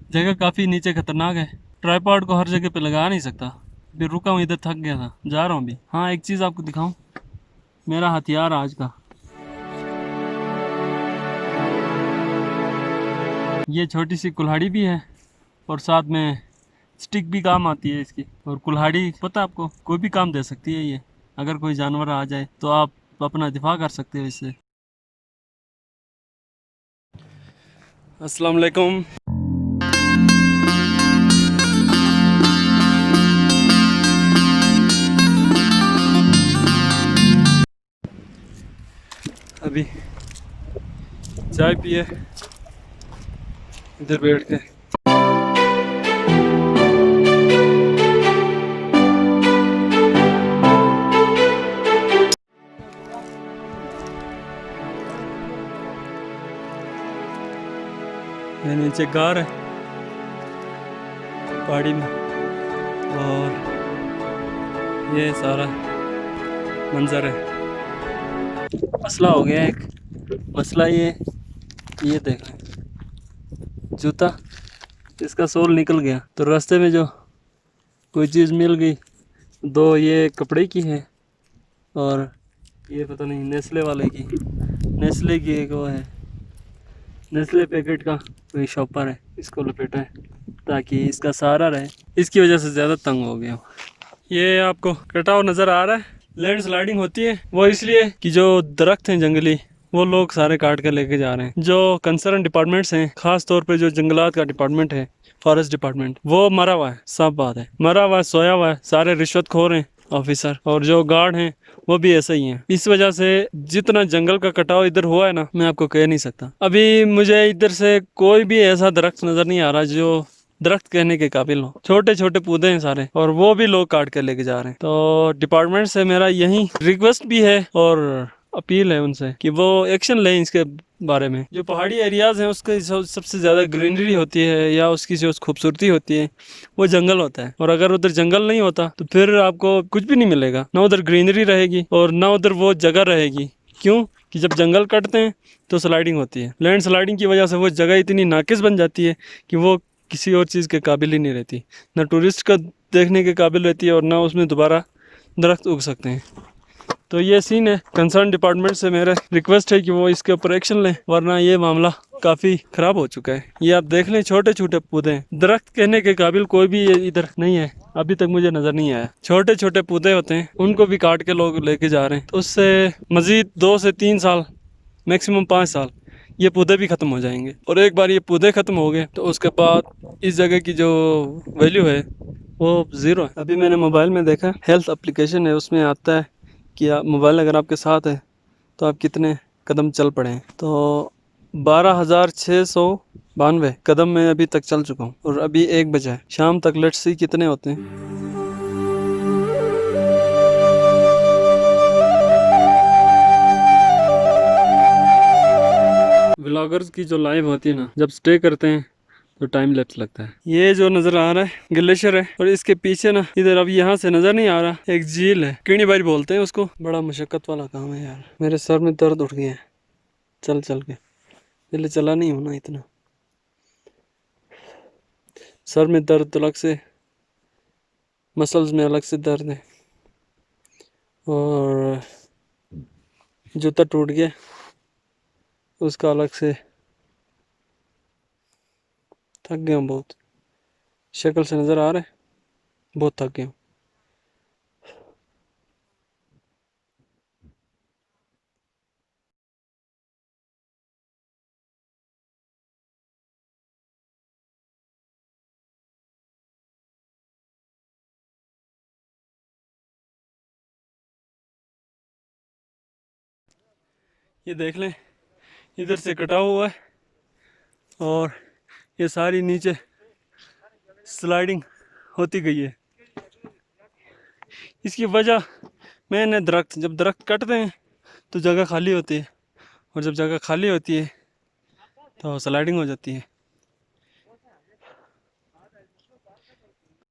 जगह काफ़ी नीचे खतरनाक है, ट्राइपॉड को हर जगह पे लगा नहीं सकता। फिर रुका हूँ इधर, थक गया था, जा रहा हूँ अभी। हाँ, एक चीज़ आपको दिखाऊँ, मेरा हथियार आज का, ये छोटी सी कुल्हाड़ी भी है और साथ में स्टिक भी काम आती है इसकी। और कुल्हाड़ी पता है आपको, कोई भी काम दे सकती है ये। अगर कोई जानवर आ जाए तो आप अपना दिफा कर सकते हो इससे। अस्सलाम वालेकुम। अभी चाय पिए इधर बैठ के। ये नीचे गार है पहाड़ी में, और ये सारा मंजर है। मसला हो गया एक, मसला ये देख जूता, इसका सोल निकल गया। तो रास्ते में जो कोई चीज़ मिल गई, दो ये कपड़े की है और ये पता नहीं नेस्ले वाले की, नेस्ले की एक वो है, नेस्ले पैकेट का कोई शॉपर है, इसको लपेटा है ताकि इसका सहारा रहे। इसकी वजह से ज़्यादा तंग हो गया हूँ। ये आपको कटा हुआ नज़र आ रहा है, लैंड स्लाइडिंग होती है वो इसलिए कि जो दरख्त हैं जंगली, वो लोग सारे काट कर लेके जा रहे हैं। जो कंसर्न डिपार्टमेंट्स हैं, खास तौर पे जो जंगलात का डिपार्टमेंट है, फॉरेस्ट डिपार्टमेंट, वो मरा हुआ है, सब बात है, मरा हुआ है, सोया हुआ है, सारे रिश्वतखोर हैं ऑफिसर, और जो गार्ड हैं वो भी ऐसे ही हैं। इस वजह से जितना जंगल का कटाव इधर हुआ है ना, मैं आपको कह नहीं सकता। अभी मुझे इधर से कोई भी ऐसा दरख्त नजर नहीं आ रहा जो दरख्त कहने के काबिल हो। छोटे छोटे पौधे हैं सारे, और वो भी लोग काट के लेके जा रहे हैं। तो डिपार्टमेंट से मेरा यही रिक्वेस्ट भी है और अपील है उनसे कि वो एक्शन लें इसके बारे में। जो पहाड़ी एरियाज हैं उसके सबसे ज़्यादा ग्रीनरी होती है या उसकी जो खूबसूरती होती है वो जंगल होता है, और अगर उधर जंगल नहीं होता तो फिर आपको कुछ भी नहीं मिलेगा, ना उधर ग्रीनरी रहेगी और ना उधर वो जगह रहेगी। क्यों कि जब जंगल कटते हैं तो स्लाइडिंग होती है, लैंड स्लाइडिंग की वजह से वो जगह इतनी नाकिस बन जाती है कि वो किसी और चीज़ के काबिल ही नहीं रहती, ना टूरिस्ट का देखने के काबिल रहती है और ना उसमें दोबारा दरख्त उग सकते हैं। तो ये सीन है। कंसर्न डिपार्टमेंट से मेरा रिक्वेस्ट है कि वो इसके ऊपर एक्शन लें, वरना ये मामला काफ़ी ख़राब हो चुका है। ये आप देख लें, छोटे छोटे पौधे हैं, दरख्त कहने के काबिल कोई भी इधर नहीं है, अभी तक मुझे नज़र नहीं आया। छोटे छोटे पौधे होते हैं, उनको भी काट के लोग लेके जा रहे हैं। तो उससे मज़ीद 2 से 3 साल, मैक्सिमम 5 साल ये पौधे भी ख़त्म हो जाएंगे। और एक बार ये पौधे ख़त्म हो गए तो उसके बाद इस जगह की जो वैल्यू है वो ज़ीरो है। अभी मैंने मोबाइल में देखा, हेल्थ एप्लीकेशन है, उसमें आता है कि आप मोबाइल अगर आपके साथ है तो आप कितने कदम चल पड़े हैं। तो 12,692 कदम मैं अभी तक चल चुका हूँ, और अभी 1 बजा है शाम तक। लेट्स सी कितने होते हैं। व्लॉगर्स की जो लाइव होती है ना, जब स्टे करते हैं तो टाइम लैप्स लगता है। ये जो नजर आ रहा है ग्लेशियर है, और इसके पीछे ना, इधर अब यहाँ से नजर नहीं आ रहा, एक झील है, किणीबारी बोलते हैं उसको। बड़ा मुशक्कत वाला काम है यार, मेरे सर में दर्द उठ गया है चल चल के, पहले चला नहीं होना इतना। सर में दर्द अलग से, मसल्स में अलग से दर्द है, और जूता टूट गया उसका अलग से। थक गया हूँ बहुत, शक्ल से नज़र आ रहा है, बहुत थक गया हूँ। ये देख लें, इधर से कटा हुआ है और ये सारी नीचे स्लाइडिंग होती गई है। इसकी वजह मैंने जब दरख्त कटते हैं तो जगह खाली होती है, और जब जगह खाली होती है तो स्लाइडिंग हो जाती है।